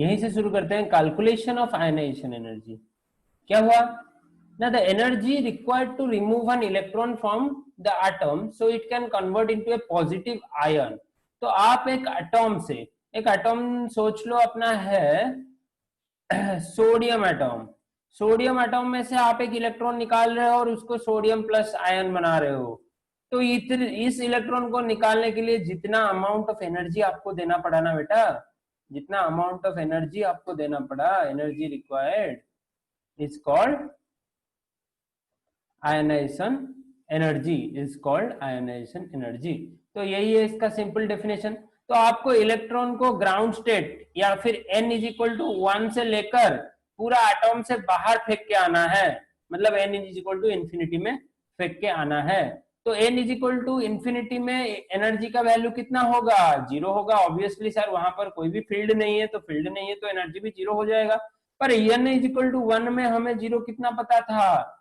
यहीं से शुरू करते हैं, कैलकुलेशन ऑफ आयनाइजेशन एनर्जी। क्या हुआ ना, the energy required to remove an electron from the atom so it can convert into a positive ion. तो आप एक एटम से, एक एटम सोच लो अपना है सोडियम एटम, सोडियम एटम में से आप एक इलेक्ट्रॉन निकाल रहे हो और उसको सोडियम प्लस आयन बना रहे हो। तो इस इलेक्ट्रॉन को निकालने के लिए जितना अमाउंट ऑफ एनर्जी आपको देना पड़ा ना बेटा, जितना अमाउंट ऑफ एनर्जी आपको देना पड़ा, energy required is called ionization energy, is called ionization energy. तो यही है इसका सिंपल डेफिनेशन। तो आपको इलेक्ट्रॉन को ग्राउंड स्टेट या फिर n इज इक्वल टू 1 से लेकर पूरा एटॉम से बाहर फेंक के आना है, मतलब n is equal to infinity में फेंक के आना है। तो n is equal to infinity में एनर्जी का वैल्यू कितना होगा, 0 होगा। ऑब्वियसली सर वहां पर कोई भी फील्ड नहीं है, तो फील्ड नहीं है तो एनर्जी भी 0 हो जाएगा। पर n इज इक्वल टू 1 में हमें 0 कितना पता था,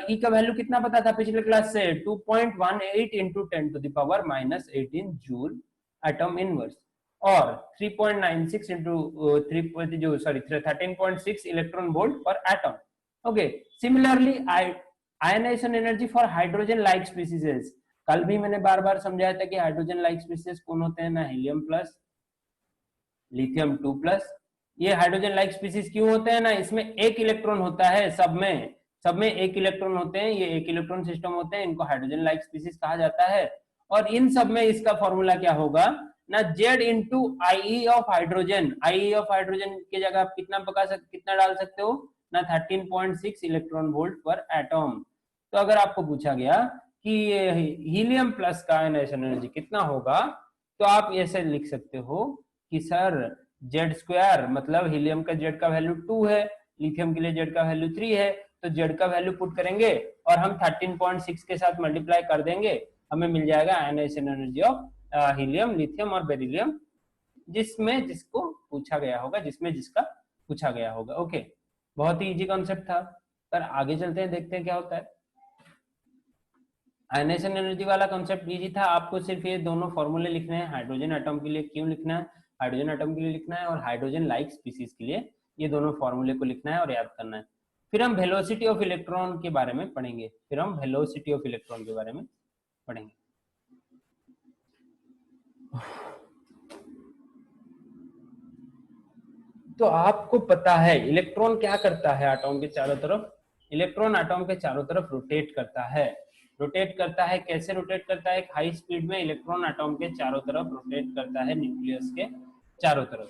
ई का वैल्यू कितना पता था पिछले क्लास से, 2.18 into 10 to the power -18 joule atom inverse, और 3.96 इंटू 13.6 इलेक्ट्रॉन वोल्ट पर atom. Okay, similarly ionization energy for hydrogen like species. कल भी मैंने बार बार समझाया था कि हाइड्रोजन लाइक स्पीसीज कौन होते हैं ना, हीलियम प्लस, लिथियम 2 प्लस। ये हाइड्रोजन लाइक स्पीसीज क्यों होते हैं ना, इसमें एक इलेक्ट्रॉन होता है, सब में एक इलेक्ट्रॉन होते हैं, ये एक इलेक्ट्रॉन सिस्टम होते हैं, इनको हाइड्रोजन लाइक स्पीसीज कहा जाता है। और इन सब में इसका फॉर्मूला क्या होगा ना, Z into I of hydrogen. I of hydrogen की जगह आप कितना डाल सकते हो ना, 13.6 इलेक्ट्रॉन वोल्ट पर एटम। तो अगर आपको पूछा गया कि हीलियम प्लस का आयनाइजेशन एनर्जी कितना होगा, तो आप ऐसे लिख सकते हो कि सर जेड स्क्वायर, मतलब हीलियम का जेड का वैल्यू 2 है, लिथियम के लिए जेड का वैल्यू 3 है, तो जेड का वैल्यू पुट करेंगे और हम 13.6 के साथ मल्टीप्लाई कर देंगे, हमें मिल जाएगा ionization energy of helium, lithium और बेरिलियम, जिसमें जिसको पूछा गया होगा, जिसमें जिसका पूछा गया होगा। ओके, बहुत ही इजी कॉन्सेप्ट था। पर आगे चलते हैं, देखते हैं क्या होता है। आयनाइजेशन एनर्जी वाला कॉन्सेप्ट इजी था, आपको सिर्फ ये दोनों फॉर्मूले लिखने हैं। हाइड्रोजन एटम के लिए क्यों लिखना है, हाइड्रोजन एटम के लिए लिखना है, और हाइड्रोजन लाइक स्पीसीज के लिए ये दोनों फॉर्मूले को लिखना है और याद करना है। फिर हम वेलोसिटी ऑफ इलेक्ट्रॉन के बारे में पढ़ेंगे, फिर हम वेलोसिटी ऑफ इलेक्ट्रॉन के बारे में पढ़ेंगे। तो आपको पता है इलेक्ट्रॉन क्या करता है एटॉम के चारों तरफ, इलेक्ट्रॉन एटॉम के चारों तरफ रोटेट करता है। रोटेट करता है, कैसे रोटेट करता है, एक हाई स्पीड में इलेक्ट्रॉन एटॉम के चारों तरफ रोटेट करता है, न्यूक्लियस के चारों तरफ।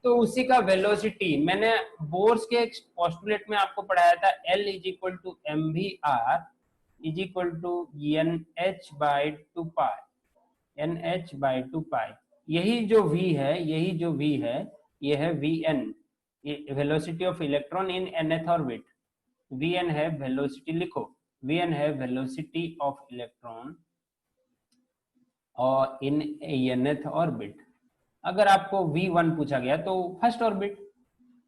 तो उसी का वेलोसिटी मैंने बोर्स के पोस्टुलेट में आपको पढ़ाया था, L is equal to mvr is equal to nh/2 nh/2। यही जो v है, ये है vn, velocity of electron in nth orbit. vn है वेलोसिटी, लिखो vn है वेलोसिटी ऑफ इलेक्ट्रॉन और इन nth ऑर्बिट। अगर आपको v1 पूछा गया तो फर्स्ट ऑर्बिट,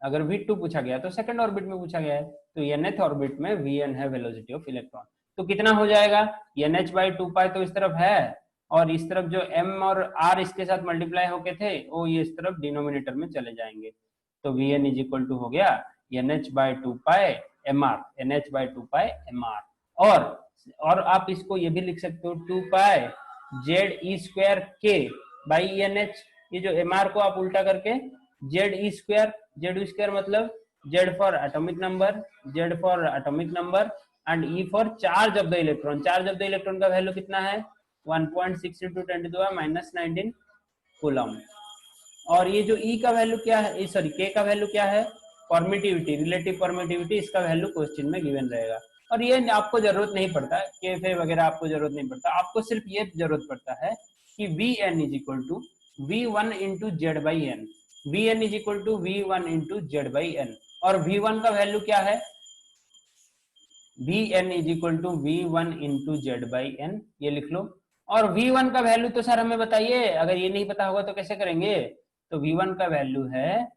अगर v2 पूछा गया तो सेकंड ऑर्बिट में पूछा गया है। तो nth ऑर्बिट में vn है वेलोसिटी ऑफ इलेक्ट्रॉन। तो कितना हो जाएगा, nh/2 तो इस तरफ है, और इस तरफ जो m और r इसके साथ मल्टीप्लाई होके थे वो ये इस तरफ डिनोमिनेटर में चले जाएंगे। तो vn इज इक्वल टू हो गया nh/2 mr, nh/2 mr। और आप इसको ये भी लिख सकते हो 2 पाई ZE² k बाई nh। ये जो mr को आप उल्टा करके ZE² मतलब Z for atomic number, Z for atomic number and E for charge of the electron. Charge of the electron का वैल्यू कितना है, 1.6 इंटू 10⁻⁻19 कूलम। और ये जो E का वैल्यू क्या है, सॉरी K का वैल्यू क्या है, परमिटिविटी, रिलेटिव परमिटिविटी, इसका वैल्यू क्वेश्चन में गिवन रहेगा। और ये आपको जरूरत नहीं पड़ता, KFA वगैरह आपको जरूरत नहीं पड़ता, आपको सिर्फ ये जरूरत पड़ता है कि Vn is equal to V1 into Z by N, Vn is equal to V1 into Z by N. और V1 का वैल्यू क्या है, Vn is equal to V1 into Z by N, ये लिख लो। और V1 का वैल्यू तो sir हमें बताइए, अगर ये नहीं पता होगा तो कैसे करेंगे। तो V1 का वैल्यू है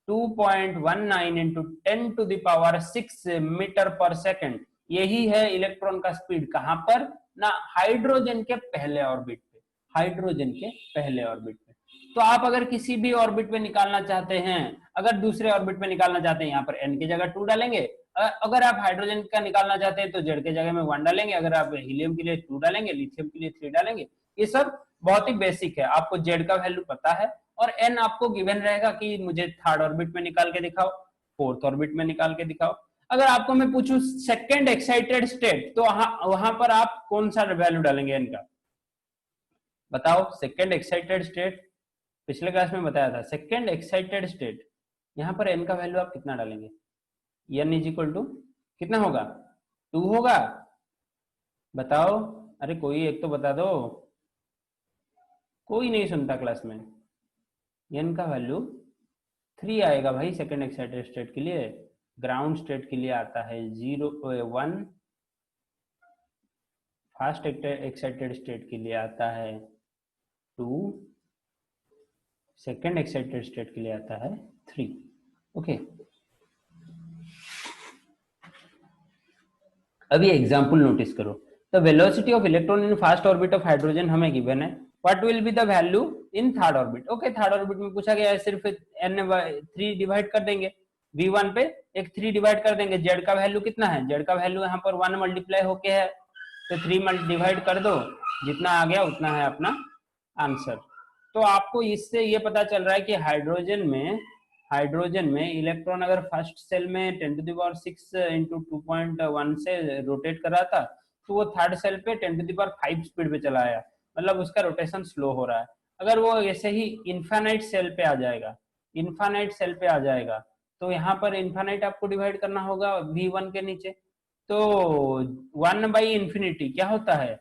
2.19 इंटू 10⁻⁶ मीटर पर सेकेंड। यही है इलेक्ट्रॉन का स्पीड, कहां पर ना, हाइड्रोजन के पहले ऑर्बिट पे, हाइड्रोजन के पहले ऑर्बिट पे। तो आप अगर किसी भी ऑर्बिट पे निकालना चाहते हैं, अगर दूसरे ऑर्बिट पे निकालना चाहते हैं, यहाँ पर n की जगह 2 डालेंगे। अगर आप हाइड्रोजन का निकालना चाहते हैं तो z के जगह में 1 डालेंगे, अगर आप हीलियम के लिए 2 डालेंगे, लिथियम के लिए 3 डालेंगे। ये सब बहुत ही बेसिक है, आपको z का वैल्यू पता है और n आपको गिवन रहेगा कि मुझे थर्ड ऑर्बिट में निकाल के दिखाओ, फोर्थ ऑर्बिट में निकाल के दिखाओ। अगर आपको मैं पूछूं सेकंड एक्साइटेड स्टेट, तो वहां पर आप कौन सा वैल्यू डालेंगे n का, बताओ। सेकंड एक्साइटेड स्टेट पिछले क्लास में बताया था, सेकंड एक्साइटेड स्टेट, यहाँ पर n का वैल्यू आप कितना डालेंगे, n इज इक्वल टू कितना होगा, 2 होगा, बताओ। अरे कोई एक तो बता दो, कोई नहीं सुनता क्लास में। n का वैल्यू 3 आएगा भाई सेकंड एक्साइटेड स्टेट के लिए। ग्राउंड स्टेट के लिए आता है 1, फास्ट एक्साइटेड स्टेट के लिए आता है 2, सेकेंड एक्साइटेड स्टेट के लिए आता है 3। ओके, अभी एग्जांपल नोटिस करो। The velocity of electron in fast orbit of hydrogen हमें गिवन है, what will be the value in third orbit. Okay, third orbit में पूछा गया है, सिर्फ n3 डिवाइड कर देंगे, v1 पे एक 3 डिवाइड कर देंगे। z का वैल्यू कितना है, z का वैल्यू यहाँ पर 1 मल्टीप्लाई होके है, तो 3 डिवाइड कर दो, जितना आ गया उतना है अपना आंसर। तो आपको इससे ये पता चल रहा है कि हाइड्रोजन में इलेक्ट्रॉन अगर फर्स्ट सेल में 10⁶ इंटू 2.1 से रोटेट कर रहा था, तो वो थर्ड सेल पे 10⁵ स्पीड पे चला आया, मतलब उसका रोटेशन स्लो हो रहा है। अगर वो ऐसे ही इन्फानाइट सेल पे आ जाएगा, तो यहाँ पर इन्फानाइट आपको डिवाइड करना होगा v1 के नीचे, तो 1/∞ क्या होता है,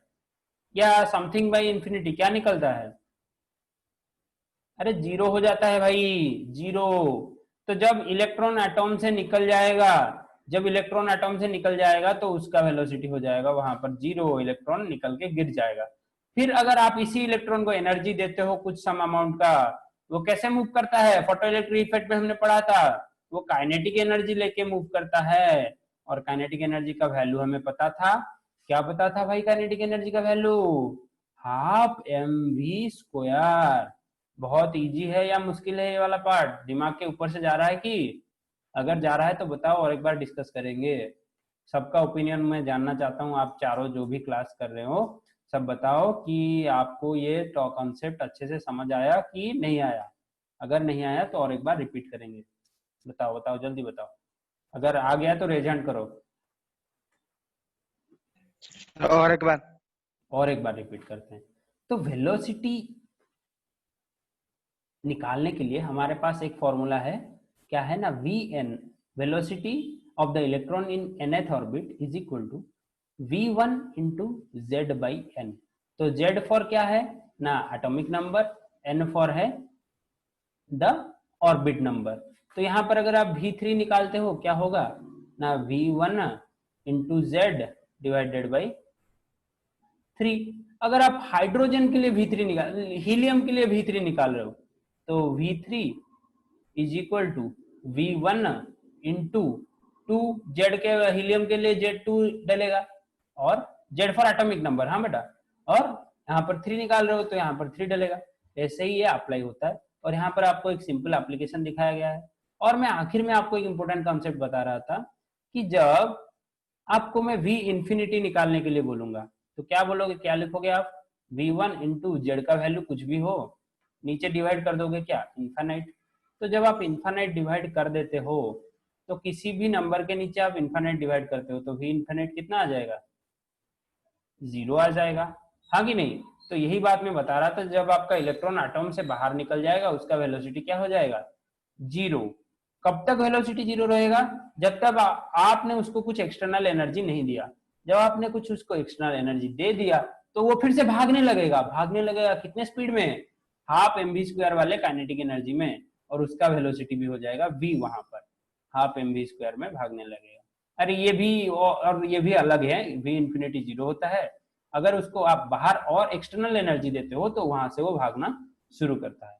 या समथिंग बाई इंफिनिटी क्या निकलता है, अरे 0 हो जाता है भाई, 0। तो जब इलेक्ट्रॉन एटॉम से निकल जाएगा, तो उसका वेलोसिटी हो जाएगा वहां पर 0, इलेक्ट्रॉन निकल के गिर जाएगा। फिर अगर आप इसी इलेक्ट्रॉन को एनर्जी देते हो कुछ सम अमाउंट का, वो कैसे मूव करता है, फोटोइलेक्ट्रिक इफेक्ट में हमने पढ़ा था, वो काइनेटिक एनर्जी लेके मूव करता है। और काइनेटिक एनर्जी का वैल्यू हमें पता था, क्या पता था भाई काइनेटिक एनर्जी का वैल्यू, 12mv²। बहुत इजी है या मुश्किल है ये वाला पार्ट, दिमाग के ऊपर से जा रहा है कि, अगर जा रहा है तो बताओ और एक बार डिस्कस करेंगे। सबका ओपिनियन मैं जानना चाहता हूँ, आप चारों जो भी क्लास कर रहे हो सब बताओ कि आपको ये कॉन्सेप्ट अच्छे से समझ आया कि नहीं आया। अगर नहीं आया तो और एक बार रिपीट करेंगे, बताओ जल्दी बताओ। अगर आ गया तो रेज हैंड करो, और एक बार रिपीट करते हैं। तो वेलोसिटी निकालने के लिए हमारे पास एक फॉर्मूला है, क्या है ना, Vn, velocity of the electron in nth orbit is equal to v1 into z/n। तो z फॉर क्या है ना, एटॉमिक नंबर, n फॉर है द ऑर्बिट नंबर। तो यहाँ पर अगर आप v3 निकालते हो क्या होगा ना, v1 into z divided by 3। अगर आप हाइड्रोजन के लिए v3 निकाल, हीलियम के लिए v3 निकाल रहे हो, तो v3 is equal to v1 into 2, Z के हीलियम के लिए z2 डलेगा, और z फॉर एटॉमिक नंबर, हाँ बेटा, और यहाँ पर 3 निकाल रहे हो तो यहाँ पर 3 डलेगा। ऐसे ही ये अप्लाई होता है, और यहाँ पर आपको एक सिंपल एप्लीकेशन दिखाया गया है। और मैं आखिर में आपको एक इंपॉर्टेंट कॉन्सेप्ट बता रहा था कि जब आपको मैं v इंफिनिटी निकालने के लिए बोलूंगा, तो क्या बोलोगे, क्या लिखोगे आप, v1 इंटू जेड का वैल्यू कुछ भी हो, नीचे डिवाइड कर दोगे क्या, इन्फानाइट। तो जब आप इन्फानाइट डिवाइड कर देते हो, तो किसी भी नंबर के नीचे आप इन्फानाइट डिवाइड करते हो, तो v इन्फानाइट कितना आ जाएगा, 0 आ जाएगा, हाँ कि नहीं। तो यही बात मैं बता रहा था, जब आपका इलेक्ट्रॉन एटॉम से बाहर निकल जाएगा उसका वेलोसिटी क्या हो जाएगा, 0। कब तक वेलोसिटी 0 रहेगा, जब तक आपने उसको कुछ एक्सटर्नल एनर्जी नहीं दिया। जब आपने कुछ उसको एक्सटर्नल एनर्जी दे दिया, तो वो फिर से भागने लगेगा कितने स्पीड में, 12mv² वाले काइनेटिक एनर्जी में, और उसका वेलोसिटी भी हो जाएगा v, वहां पर 12mv² में भागने लगेगा। अरे ये भी और ये भी अलग है, v इंफिनिटी 0 होता है, अगर उसको आप बाहर और एक्सटर्नल एनर्जी देते हो तो वहां से वो भागना शुरू करता है,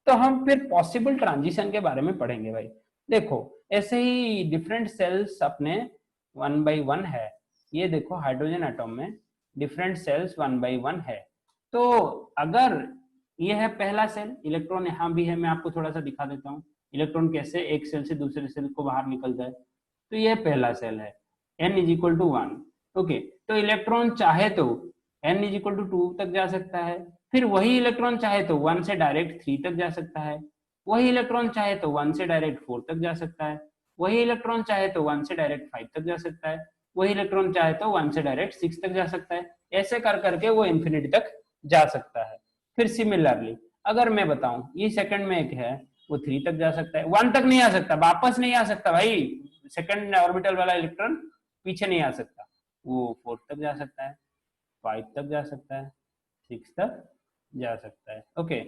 तो हम फिर पॉसिबल ट्रांजिशन के बारे में पढ़ेंगे भाई। देखो ऐसे ही डिफरेंट सेल्स अपने 1/1 है, ये देखो हाइड्रोजन एटॉम में डिफरेंट सेल्स 1/1 है। तो अगर ये है पहला सेल, इलेक्ट्रॉन यहाँ भी है, मैं आपको थोड़ा सा दिखा देता हूँ इलेक्ट्रॉन कैसे एक सेल से दूसरे सेल को बाहर निकलता है। तो ये पहला सेल है, n is equal to 1। Okay, तो इलेक्ट्रॉन चाहे तो n इज इक्वल टू 2 तक जा सकता है, फिर वही इलेक्ट्रॉन चाहे तो 1 से डायरेक्ट 3 तक जा सकता है, वही इलेक्ट्रॉन चाहे तो 1 से डायरेक्ट 4 तक जा सकता है, वही इलेक्ट्रॉन चाहे तो 1 से डायरेक्ट 5 तक जा सकता है, वही इलेक्ट्रॉन चाहे तो 1 से डायरेक्ट 6 तक जा सकता है। ऐसे कर करके वो इंफिनिटी तक जा सकता है। फिर सिमिलरली अगर मैं बताऊं ये सेकंड में एक है, वो 3 तक जा सकता है, 1 तक नहीं आ सकता, वापस नहीं आ सकता भाई, सेकंड ऑर्बिटल वाला इलेक्ट्रॉन पीछे नहीं आ सकता, वो 4 तक जा सकता है, 5 तक जा सकता है, 6 तक जा सकता है। ओके,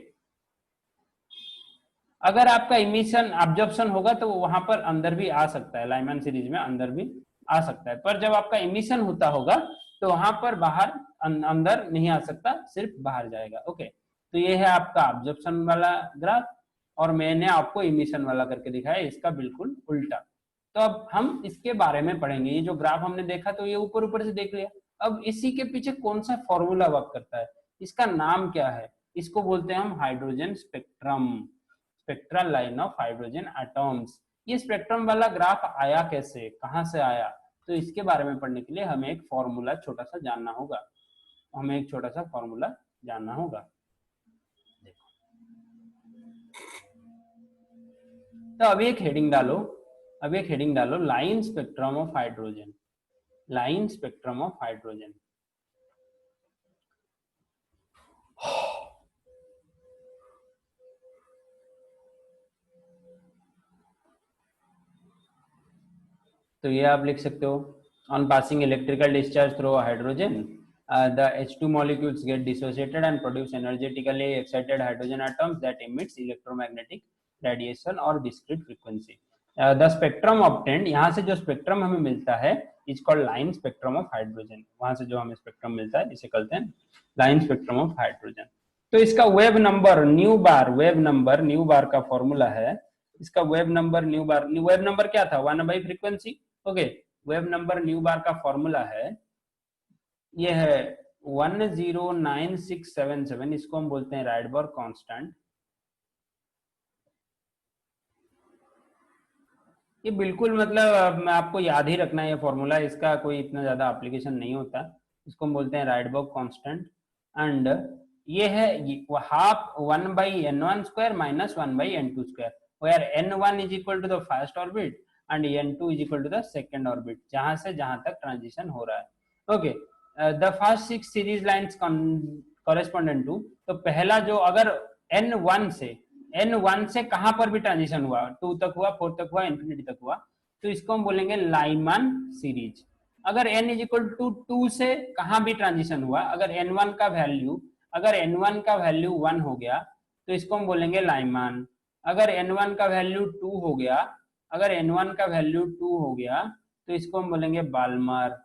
अगर आपका इमिशन ऑब्जर्प्शन होगा तो वहां पर अंदर भी आ सकता है, लाइमैन सीरीज में अंदर भी आ सकता है, पर जब आपका इमिशन होता होगा तो वहां पर बाहर अंदर नहीं आ सकता, सिर्फ बाहर जाएगा। ओके, तो ये है आपका ऑब्जर्प्शन वाला ग्राफ और मैंने आपको इमिशन वाला करके दिखाया, इसका बिल्कुल उल्टा। तो अब हम इसके बारे में पढ़ेंगे। ये जो ग्राफ हमने देखा तो ये ऊपर ऊपर से देख लिया, अब इसी के पीछे कौन सा फॉर्मूला वर्क करता है, इसका नाम क्या है, इसको बोलते हैं हम hydrogen spectrum, spectral line of hydrogen atoms. ये स्पेक्ट्रम वाला ग्राफ आया कैसे, कहां से आया, तो इसके बारे में पढ़ने के लिए हमें एक फॉर्मूला छोटा सा जानना होगा, हमें एक छोटा सा फॉर्मूला जानना होगा। तो अभी एक हेडिंग डालो, अभी एक हेडिंग डालो, line spectrum of hydrogen, line spectrum of hydrogen. तो ये आप लिख सकते हो, on passing electrical discharge through hydrogen the H2 molecules get dissociated and produce energetically excited hydrogen atoms that emits electromagnetic radiation or discrete frequency. The spectrum obtained, यहाँ से जो spectrum हमें मिलता है is called line spectrum of hydrogen, वहां से जो हमें स्पेक्ट्रम मिलता है इसे कहते हैं लाइन स्पेक्ट्रम ऑफ हाइड्रोजन। तो इसका वेव नंबर न्यू बार, वेव नंबर न्यू बार का फॉर्मूला है, इसका वेव नंबर न्यू बार, वेव नंबर क्या था 1/फ्रीक्वेंसी। ओके, वेव नंबर न्यू बार का फॉर्मूला है, ये है 109677, इसको हम बोलते हैं राइडबर्ग कांस्टेंट। ये बिल्कुल मतलब आपको याद ही रखना है ये फॉर्मूला, इसका कोई इतना ज्यादा एप्लीकेशन नहीं होता, इसको हम बोलते हैं राइडबर्ग कांस्टेंट। एंड ये है half 1/n1² minus 1/n2², where n1 is equal to the first orbit and n2 is equal to the second orbit, जहां से जहां तक ट्रांजिशन हो रहा है। Okay, the first 6 series lines corresponding to, तो पहला जो अगर n1 से कहां पर भी ट्रांजिशन हुआ, 2 तक हुआ, 4 तक हुआ, इंफिनिटी तक हुआ, तो इसको हम बोलेंगे लाइमन सीरीज। अगर n इज इक्वल टू 2 से कहां भी ट्रांजिशन हुआ, अगर n1 का वैल्यू, अगर n1 का वैल्यू 1 हो गया तो इसको हम बोलेंगे लाइमन। अगर n1 का वैल्यू 2 हो गया, अगर n1 का वैल्यू 2 हो गया तो इसको हम बोलेंगे बाल्मर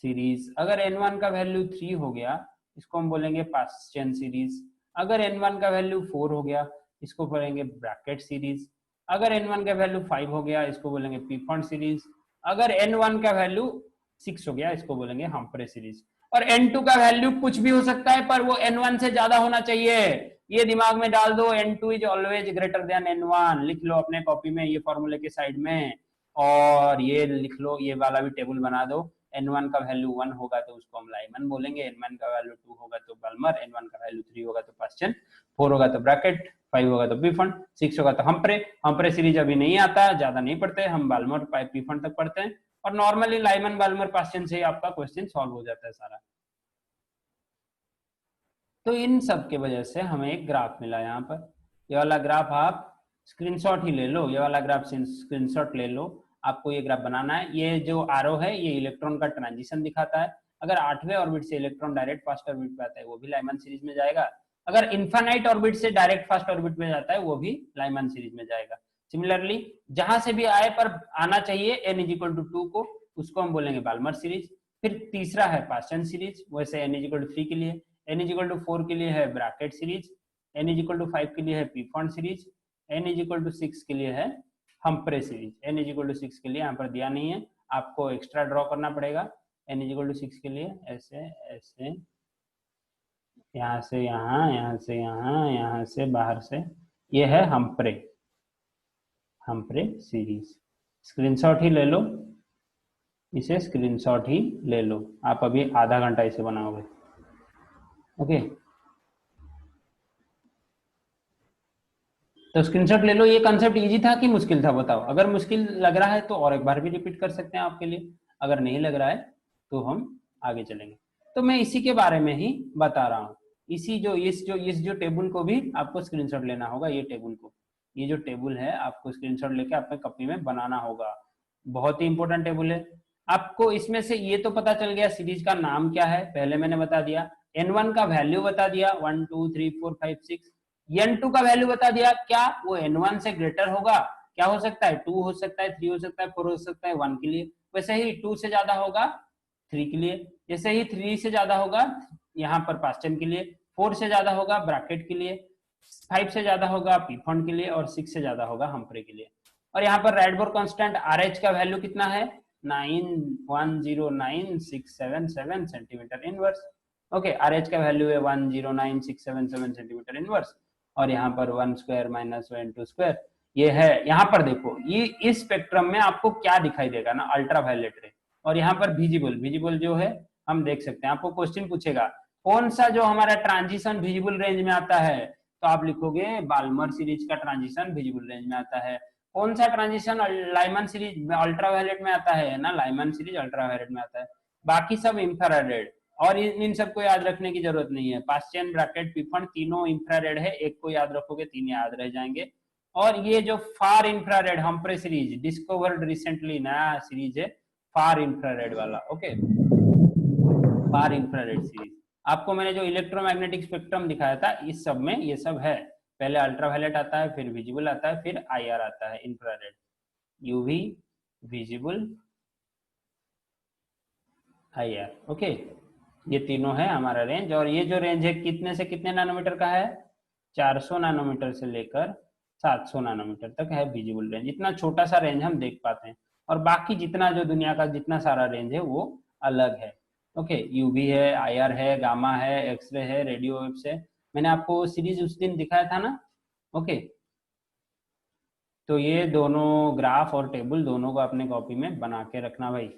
सीरीज। अगर n1 का वैल्यू 3 हो गया इसको हम बोलेंगे पास्चन सीरीज। अगर n1 का वैल्यू 4 हो गया इसको बोलेंगे ब्रैकेट सीरीज। अगर n1 का वैल्यू 5 हो गया इसको बोलेंगे पीफॉन्ट सीरीज। अगर n1 का वैल्यू 6 हो गया इसको बोलेंगे हम्फ्रे सीरीज। और n2 का वैल्यू कुछ भी हो सकता है पर वो n1 से ज्यादा होना चाहिए, ये दिमाग में डाल दो, n2 is always greater than n1, लिख लो अपने कॉपी में ये फॉर्मूले के साइड में, और ये लिख लो, ये वाला भी टेबल बना दो, n1 का वैल्यू 1 होगा तो उसको हम लाइमन बोलेंगे, n1 का वैल्यू 2 होगा तो बल्मर, n1 का वैल्यू 3 होगा तो पास्चन, 4 होगा तो ब्रैकेट, 5 होगा तो पीफॉन्ट, 6 होगा तो हम्फ्रे। हम्फ्रे सीरीज अभी नहीं आता, ज्यादा नहीं पढ़ते हम, बाल्मर पीफॉन्ट तक पढ़ते हैं, और नॉर्मली लाइमन बाल्मर पास्चन से ही आपका क्वेश्चन सॉल्व हो जाता है सारा। तो इन सब के वजह से हमें एक ग्राफ मिला यहाँ पर, ये वाला ग्राफ आप स्क्रीनशॉट ही ले लो, ये वाला ग्राफ स्क्रीनशॉट ले लो, आपको ये ग्राफ बनाना है। ये जो आरो है ये इलेक्ट्रॉन का ट्रांजिशन दिखाता है, अगर 8वें ऑर्बिट से इलेक्ट्रॉन डायरेक्ट फर्स्ट ऑर्बिट पे आता है वो भी लाइमन सीरीज में जाएगा, अगर इन्फानाइट ऑर्बिट से डायरेक्ट फर्स्ट ऑर्बिट में जाता है वो भी लाइमन सीरीज में जाएगा। सिमिलरली जहां से भी आए पर आना चाहिए n इज इक्वल टू 2 को, उसको हम बोलेंगे बाल्मर सीरीज। फिर तीसरा है पास्चन सीरीज, वैसे n इज इक्वल टू 3 के लिए, n इज इक्वल टू 4 के लिए है Brackett series, n is equal to 5 के लिए है Pfund series, n is equal to 6 के लिए है Humphrey series. n is equal to 6 के लिए यहाँ पर दिया नहीं है, आपको एक्स्ट्रा ड्रॉ करना पड़ेगा। n इज इक्वल टू 6 के लिए ऐसे ऐसे यहाँ से यहाँ, यहाँ से यहाँ, यहाँ से बाहर से, ये है हम्प्रे, हम्प्रे सीरीज। स्क्रीनशॉट ही ले लो, इसे स्क्रीनशॉट ही ले लो। आप अभी आधा घंटा इसे बनाओगे। ओके, तो स्क्रीनशॉट ले लो। ये कंसेप्ट इजी था कि मुश्किल था बताओ? अगर मुश्किल लग रहा है तो और एक बार भी रिपीट कर सकते हैं आपके लिए, अगर नहीं लग रहा है तो हम आगे चलेंगे। तो मैं इसी के बारे में ही बता रहा हूँ। इस जो टेबल को भी आपको स्क्रीनशॉट लेना होगा। ये टेबल को, ये जो टेबल है आपको स्क्रीनशॉट लेके अपने कॉपी में बनाना होगा। बहुत ही इंपॉर्टेंट टेबल है। आपको इसमें से ये तो पता चल गया सीरीज का नाम क्या है, पहले मैंने बता दिया। N1 का वैल्यू बता दिया, 1 2 3 4 5 6। N2 का वैल्यू बता दिया, क्या वो N1 से ग्रेटर होगा? क्या हो सकता है? 2 हो सकता है, 3 हो सकता है, 4 हो सकता है 1 के लिए। वैसे ही 2 से ज्यादा होगा 3 के लिए, जैसे ही 3 से ज्यादा होगा यहाँ पर पास्ट टेंस के लिए, 4 से ज्यादा होगा ब्रैकेट के लिए, 5 से ज्यादा होगा पी फॉन्ट के लिए, और 6 से ज्यादा होगा हम्प्रे के लिए। और यहाँ पर रेडबोर्ड कांस्टेंट RH का वैल्यू कितना है? 9109677 सेंटीमीटर इनवर्स। ओके, RH का वैल्यू है 109677 सेंटीमीटर इनवर्स। और यहाँ पर 1 स्क्वायर माइनस 1 स्क्वायर ये है। यहाँ पर देखो, ये इस स्पेक्ट्रम में आपको क्या दिखाई देगा ना, अल्ट्रा वायलेट रे। और यहाँ पर विजिबल, विजिबल जो है हम देख सकते हैं। आपको क्वेश्चन पूछेगा कौन सा जो हमारा ट्रांजिशन विजिबल रेंज में आता है, तो आप लिखोगे बाल्मर सीरीज का ट्रांजिशन विजिबल रेंज में आता है। कौन सा transition Lyman series ultraviolet में आता है ना, लाइमन सीरीज अल्ट्रा वायलेट में आता है। बाकी सब इंफ्रारेड। और इन सबको याद रखने की जरूरत नहीं है। पास्टियन, ब्रैकेट, पिफन तीनों इंफ्रारेड है। एक को याद रखोगे तीन याद रह जाएंगे। और ये जो फार इंफ्रारेड हम्प्रे सीरीज डिस्कवर्ड रिसेंटली नया सीरीज है, फार इंफ्रारेड वाला। ओके, फार इंफ्रारेड सीरीज। आपको मैंने जो इलेक्ट्रोमैग्नेटिक स्पेक्ट्रम दिखाया था इस सब में ये सब है। पहले अल्ट्रावायलेट आता है, फिर विजिबल आता है, फिर IR आता है, infrared, UV, visible, IR। Okay, ये तीनों है हमारा रेंज। और ये जो रेंज है कितने से कितने नैनोमीटर का है? 400 नैनोमीटर से लेकर 700 नैनोमीटर तक है विजिबल रेंज। इतना छोटा सा रेंज हम देख पाते हैं। और बाकी जितना जो दुनिया का जितना सारा रेंज है वो अलग है। ओके, यूवी है, IR है, गामा है, एक्सरे है, रेडियो वेव्स है। मैंने आपको सीरीज उस दिन दिखाया था ना। ओके, तो ये दोनों ग्राफ और टेबल दोनों को अपने कॉपी में बना के रखना भाई।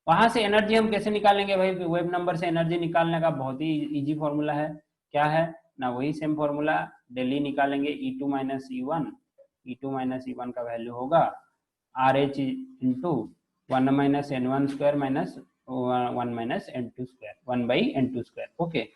वहां से एनर्जी हम कैसे निकालेंगे भाई? वेब नंबर से एनर्जी निकालने का बहुत ही इजी फॉर्मूला है। क्या है ना? वही सेम फॉर्मूला, डेली निकालेंगे। E2 minus E1, E2 minus E1 का वैल्यू होगा RH into 1 minus N1 square minus 1 minus N2 square, 1 by N2 square. Okay,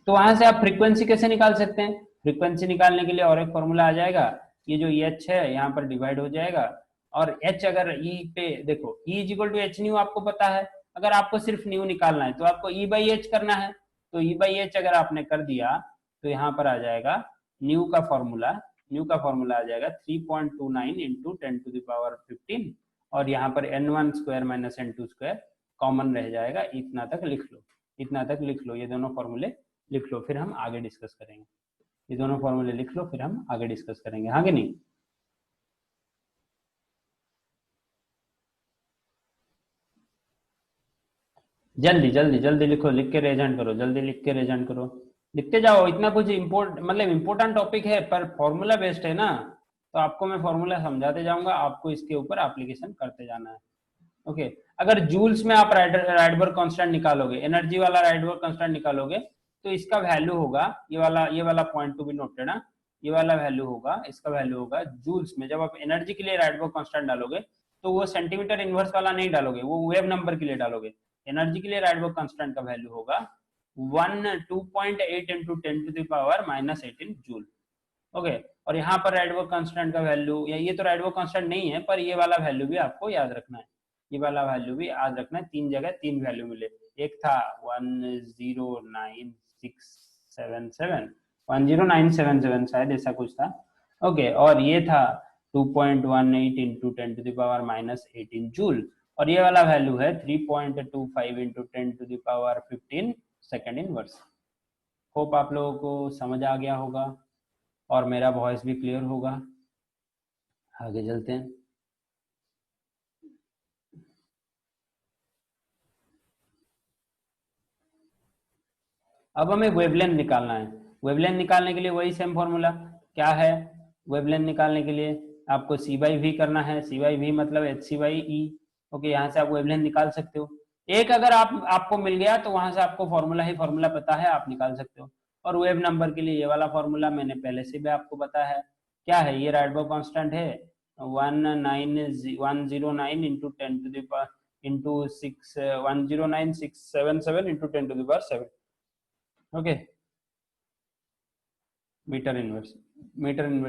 तो वहां से आप फ्रीक्वेंसी कैसे निकाल सकते हैं? फ्रीक्वेंसी निकालने के लिए और एक फॉर्मूला आ जाएगा। ये जो H है यहाँ पर डिवाइड हो जाएगा। और H अगर E पे देखो, E is equal to H nu आपको पता है। अगर आपको सिर्फ न्यू निकालना है तो आपको E बाई एच करना है। तो E बाई एच अगर आपने कर दिया तो यहाँ पर आ जाएगा न्यू का फॉर्मूला। न्यू का फॉर्मूला आ जाएगा 3.29 इंटू 10⁻15। और यहाँ पर N1 square minus N2 square common रह जाएगा। इतना तक लिख लो, इतना तक लिख लो। ये दोनों फॉर्मूले लिख लो, फिर हम आगे डिस्कस करेंगे। ये दोनों फॉर्मूले लिख लो, फिर हम आगे डिस्कस करेंगे। हाँ कि नहीं? जल्दी जल्दी जल्दी लिखो, लिख के रेजेंट करो, जल्दी लिख के रेजेंट करो। लिखते जाओ। इतना कुछ मतलब इम्पोर्टेंट टॉपिक है पर फॉर्मूला बेस्ड है ना, तो आपको मैं फॉर्मूला समझाते जाऊंगा, आपको इसके ऊपर एप्लीकेशन करते जाना है। ओके, अगर जूल्स में आप राइडबर्ग कांस्टेंट निकालोगे, एनर्जी वाला राइडबर्ग कांस्टेंट निकालोगे, तो इसका वैल्यू होगा ये वाला पॉइंट टू बी नोटेड ना। ये वाला वैल्यू होगा, इसका वैल्यू होगा जूल्स में। जब आप एनर्जी के लिए राइडबर्ग कांस्टेंट डालोगे तो वो सेंटीमीटर इनवर्स वाला नहीं डालोगे, वो वेव नंबर के लिए डालोगे। एनर्जी के लिए राइडबर्ग कांस्टेंट का वैल्यू होगा 2.8 इंटू 10⁻−18 जूल। ओके, और यहाँ पर राइडबर्ग कांस्टेंट का वैल्यू, या ये तो राइडबर्ग कांस्टेंट नहीं है पर ये वाला वैल्यू भी आपको याद रखना है। ये वाला वैल्यू भी याद रखना है। तीन जगह तीन वैल्यू मिले। एक था 10977 शायद ऐसा कुछ था। ओके, और ये था 2.18 इंटू 10⁻−18 जूल। और ये वाला वैल्यू है 3.25 इंटू 10⁻15 सेकेंड इनवर्स। होप आप लोगों को समझ आ गया होगा और मेरा वॉइस भी क्लियर होगा। आगे चलते हैं। अब हमें वेवलेंथ निकालना है। वेवलेंथ निकालने के लिए वही सेम फॉर्मूला क्या है, वेवलेंथ निकालने के लिए आपको सी बाई वी करना है, सी बाई वी मतलब H C by E. Okay, यहाँ से आप वेवलेंथ निकाल सकते हो। एक अगर आपको मिल गया तो वहां से आपको फॉर्मूला पता है, आप निकाल सकते हो। और वेव नंबर के लिए ये वाला फॉर्मूला मैंने पहले से भी आपको बताया है, क्या है ये राइडबर्ग कांस्टेंट है 109 into 10 to the power into 6 109,677 into 10 to the power 7। Okay, metre inverse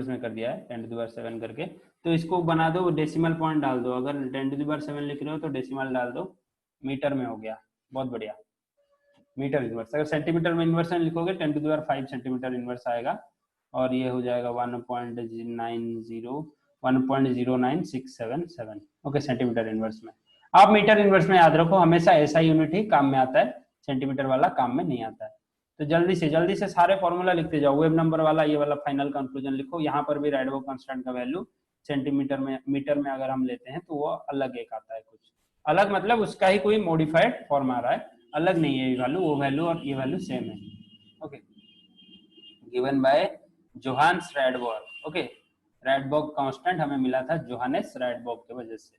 में कर दिया है 10 टू द पावर 7 करके। तो इसको बना दो, डेसिमल पॉइंट डाल दो, अगर 10 टू द पावर 7 लिख रहे हो तो डेसिमल डाल दो, मीटर में हो गया, बहुत बढ़िया। मीटर इनवर्स, अगर सेंटीमीटर में इनवर्स लिखोगे 10 to the power 5 centimetre inverse आएगा, और ये हो जाएगा 1.09677। ओके, सेंटीमीटर इनवर्स में। आप मीटर इनवर्स में याद रखो, हमेशा ऐसा यूनिट ही काम में आता है, सेंटीमीटर वाला काम में नहीं आता है। तो जल्दी से सारे फॉर्मूला लिखते जाओ। वेव नंबर वाला ये वाला फाइनल कंक्लूजन लिखो। यहाँ पर भी राइडबर्ग कांस्टेंट का वैल्यू सेंटीमीटर में, मीटर में अगर हम लेते हैं तो वो अलग एक आता है, कुछ अलग मतलब उसका ही कोई मॉडिफाइड फॉर्म आ रहा है, अलग नहीं है ये वैल्यू, वो वैल्यू और ये वैल्यू सेम है। Okay, given by Johannes Rydberg. Okay, Rydberg constant हमें मिला था जोहानेस राइडबर्ग की वजह से।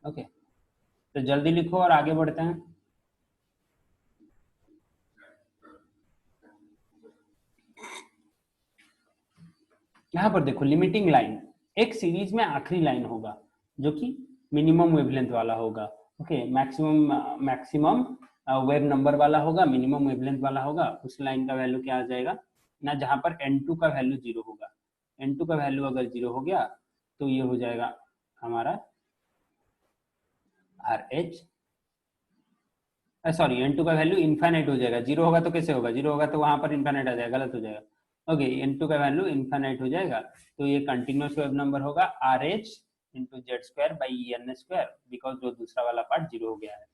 ओके, तो जल्दी लिखो और आगे बढ़ते हैं। यहाँ पर देखो लिमिटिंग लाइन, एक सीरीज में आखिरी लाइन होगा जो कि मिनिमम वेवलेंथ वाला होगा। ओके, मैक्सिमम वेव नंबर वाला होगा, मिनिमम वेवलेंथ वाला होगा। उस लाइन का वैल्यू क्या आ जाएगा ना, जहां पर n2 का वैल्यू 0 होगा। n2 का वैल्यू अगर 0 हो गया तो ये हो जाएगा हमारा RH, सॉरी n2 का वैल्यू इनफाइनाइट हो जाएगा। 0 होगा तो कैसे होगा, 0 होगा तो वहां पर इनफाइनाइट आ जाएगा, गलत हो जाएगा। ओके, n2 का वैल्यू इनफाइनाइट हो जाएगा, तो ये कंटिन्यूअस वेव नंबर होगा RH into Z square by N square, because जो दूसरा वाला पार्ट 0 हो गया है।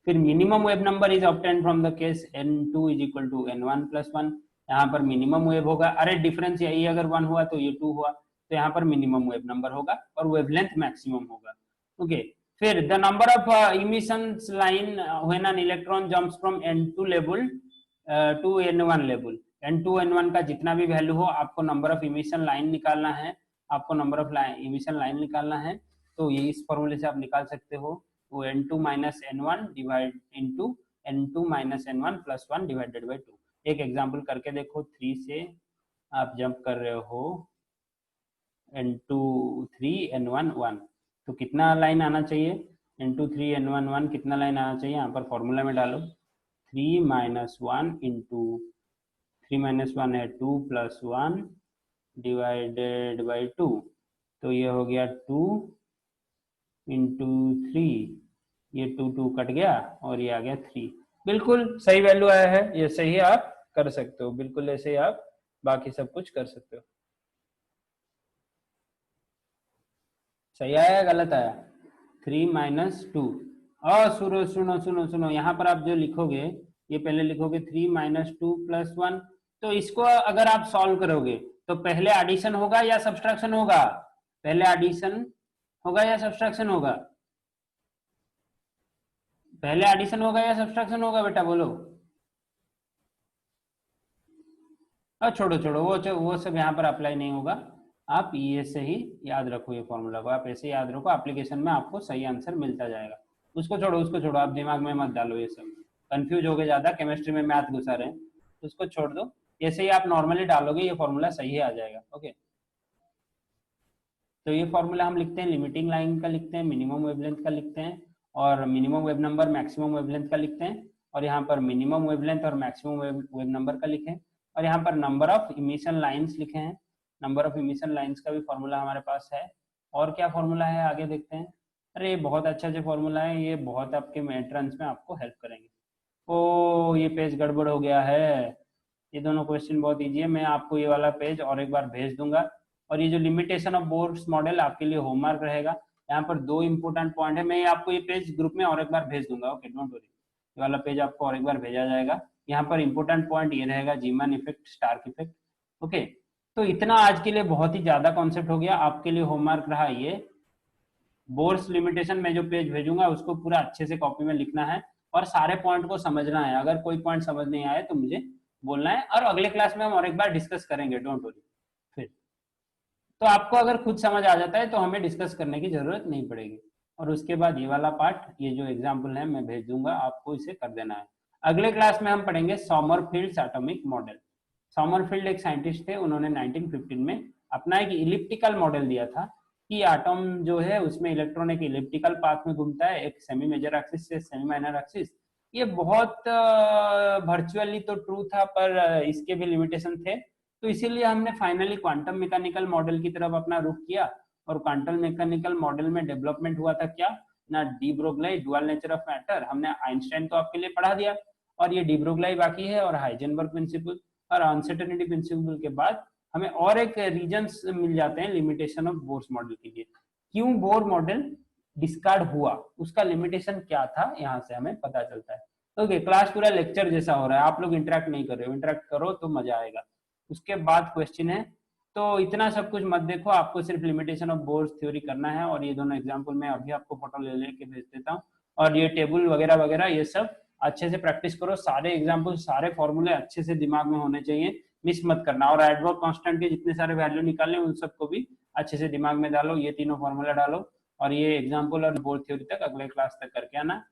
फिर minimum wave number is obtain from the case n2 is equal to n1 plus 1। यहाँ पर मिनिमम वेव होगा, अरे डिफरेंस यही, अगर 1 हुआ तो ये 2 हुआ, तो यहाँ पर मिनिमम वेव नंबर होगा और वेवलेंथ मैक्सिमम होगा। ओके, फिर the number of emissions line when an electron jumps from n2 level to n1 level, n2 n1 का जितना भी वैल्यू हो, आपको नंबर ऑफ इमिशन लाइन निकालना है, आपको नंबर ऑफ इमिशन लाइन निकालना है। तो ये इस फॉर्मूले से आप निकाल सकते हो, वो n2 minus n1 divide into n2 minus n1 plus 1 divided by 2। एक एग्जाम्पल करके देखो, 3 से आप जंप कर रहे हो n2 3 n1 1, तो कितना लाइन आना चाहिए, n2 3 n1 1 कितना लाइन आना चाहिए, यहाँ पर फॉर्मूला में डालो 3 माइनस 1 इंटू 3 माइनस 1 है 2 प्लस 1 डिवाइडेड बाई 2, तो ये हो गया 2 इंटू 3, ये 2 कट गया और ये आ गया 3। बिल्कुल सही वैल्यू आया है, ये सही आप कर सकते हो, बिल्कुल ऐसे ही आप बाकी सब कुछ कर सकते हो। सही आया गलत आया, 3 माइनस 2। और सुनो सुनो सुनो सुनो, यहाँ पर आप जो लिखोगे, ये पहले लिखोगे 3 माइनस 2 प्लस 1, तो इसको अगर आप सॉल्व करोगे तो पहले एडिशन होगा या सब्सट्रैक्शन होगा, पहले एडिशन होगा या सब्सट्रैक्शन होगा, पहले एडिशन होगा या सब्सट्रैक्शन होगा बेटा बोलो। छोड़ो छोड़ो, वो सब यहाँ पर अप्लाई नहीं होगा, आप ये से ही याद रखो, ये फॉर्मूला को आप ऐसे याद रखो, एप्लीकेशन में आपको सही आंसर मिलता जाएगा। उसको छोड़ो, आप दिमाग में मत डालो, ये सब कंफ्यूज हो गए ज्यादा, केमिस्ट्री में मैथ घुसा रहे हैं, उसको छोड़ दो, ऐसे ही आप नॉर्मली डालोगे, ये फॉर्मूला सही आ जाएगा। ओके, तो ये फॉर्मूला हम लिखते हैं, लिमिटिंग लाइन का लिखते हैं, मिनिमम वेवलेंथ का लिखते हैं, और minimum wave number maximum wavelength का लिखते हैं, और यहाँ पर मिनिमम वेवलेंथ और मैक्सिमम वेव नंबर का लिखें, और यहाँ पर नंबर ऑफ इमिशन लाइन्स लिखे हैं। नंबर ऑफ इमिशन लाइन्स का भी फॉर्मूला हमारे पास है। और क्या फॉर्मूला है आगे देखते हैं। अरे बहुत अच्छा जो फॉर्मूला है, ये बहुत आपके एंट्रेंस में आपको हेल्प करेंगे। ओ ये पेज गड़बड़ हो गया है, ये दोनों क्वेश्चन बहुत इजी है, मैं आपको ये वाला पेज और एक बार भेज दूंगा, और ये जो लिमिटेशन ऑफ बोर्स मॉडल आपके लिए होमवर्क रहेगा। यहाँ पर 2 इंपोर्टेंट पॉइंट है, मैं आपको ये पेज ग्रुप में और एक बार भेज दूंगा। ओके, डोंट वरी, ये वाला पेज आपको और एक बार भेजा जाएगा। यहाँ पर इंपोर्टेंट पॉइंट ये रहेगा, Zeeman effect, Stark effect. Okay, तो इतना आज के लिए बहुत ही ज्यादा कॉन्सेप्ट हो गया, आपके लिए होमवर्क रहा ये बोर्स लिमिटेशन। में जो पेज भेजूंगा उसको पूरा अच्छे से कॉपी में लिखना है और सारे पॉइंट को समझना है। अगर कोई पॉइंट समझ नहीं आए तो मुझे बोलना है, और अगले क्लास में हम और एक बार डिस्कस करेंगे, डोंट वरी। फिर तो आपको अगर खुद समझ आ जाता है तो हमें डिस्कस करने की जरूरत नहीं पड़ेगी। और उसके बाद ये वाला पार्ट, ये जो एग्जाम्पल है मैं भेज दूंगा, आपको इसे कर देना है। अगले क्लास में हम पढ़ेंगे समरफील्ड्स एटॉमिक मॉडल। समरफील्ड एक साइंटिस्ट थे, उन्होंने 1915 में अपना एक इलिप्टिकल मॉडल दिया था कि एटॉम जो है उसमें इलेक्ट्रॉन एक इलिप्टिकल पाथ में घूमता है, एक सेमी मेजर एक्सिस से सेमी माइनर एक्सिस। ये बहुत वर्चुअली तो ट्रू था, पर इसके भी लिमिटेशन थे। तो इसीलिए हमने फाइनली क्वांटम मैकेनिकल मॉडल की तरफ अपना रुख किया। और क्वांटम मैकेनिकल मॉडल में डेवलपमेंट हुआ था क्या ना, de Broglie, dual nature of matter. हमने आइंस्टाइन तो आपके लिए पढ़ा दिया, और ये डी ब्रोगली बाकी है, और हाइजेनबर्ग प्रिंसिपल और अनसर्टेनिटी प्रिंसिपल के बाद हमें और एक रीजंस मिल जाते हैं लिमिटेशन ऑफ बोर्स मॉडल के लिए। क्यों बोर मॉडल डिस्कार्ड हुआ, उसका लिमिटेशन क्या था, यहाँ से हमें पता चलता है। ओके, क्लास पूरा लेक्चर जैसा हो रहा है, आप लोग इंटरेक्ट नहीं कर रहे हो, इंटरेक्ट करो तो मजा आएगा। उसके बाद क्वेश्चन है, तो इतना सब कुछ मत देखो, आपको सिर्फ लिमिटेशन ऑफ बोर्स थ्योरी करना है। और ये दोनों एग्जाम्पल मैं अभी आपको फोटो ले लेके भेज देता हूँ, और ये टेबल वगैरह वगैरह ये सब अच्छे से प्रैक्टिस करो। सारे एग्जाम्पल, सारे फॉर्मूले अच्छे से दिमाग में होने चाहिए, मिस मत करना। और एडवर्ब कांस्टेंट के जितने सारे वैल्यू निकालने उन सबको भी अच्छे से दिमाग में डालो, ये तीनों फॉर्मूला डालो, और ये एग्जाम्पल और बोर्ड थ्योरी तक अगले क्लास तक करके आना।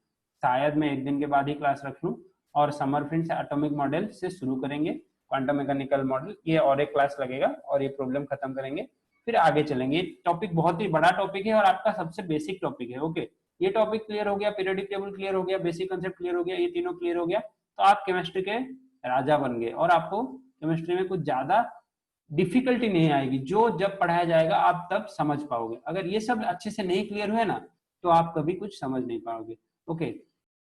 शायद मैं एक दिन के बाद ही क्लास रख लूँ, और समरफील्ड्स एटॉमिक मॉडल से शुरू करेंगे, क्वांटम मैकेनिकल मॉडल, ये और एक क्लास लगेगा, और ये प्रॉब्लम खत्म करेंगे, फिर आगे चलेंगे। टॉपिक बहुत ही बड़ा टॉपिक है, और आपका सबसे बेसिक टॉपिक है। ओके, ये टॉपिक क्लियर हो गया, पीरियोडिक टेबल क्लियर हो गया, बेसिक कंसेप्ट क्लियर हो गया, ये तीनों क्लियर हो गया, तो आप केमिस्ट्री के राजा बन गए, और आपको केमिस्ट्री में कुछ ज्यादा डिफिकल्टी नहीं आएगी। जो जब पढ़ाया जाएगा आप तब समझ पाओगे। अगर ये सब अच्छे से नहीं क्लियर हुए ना, तो आप कभी कुछ समझ नहीं पाओगे। ओके,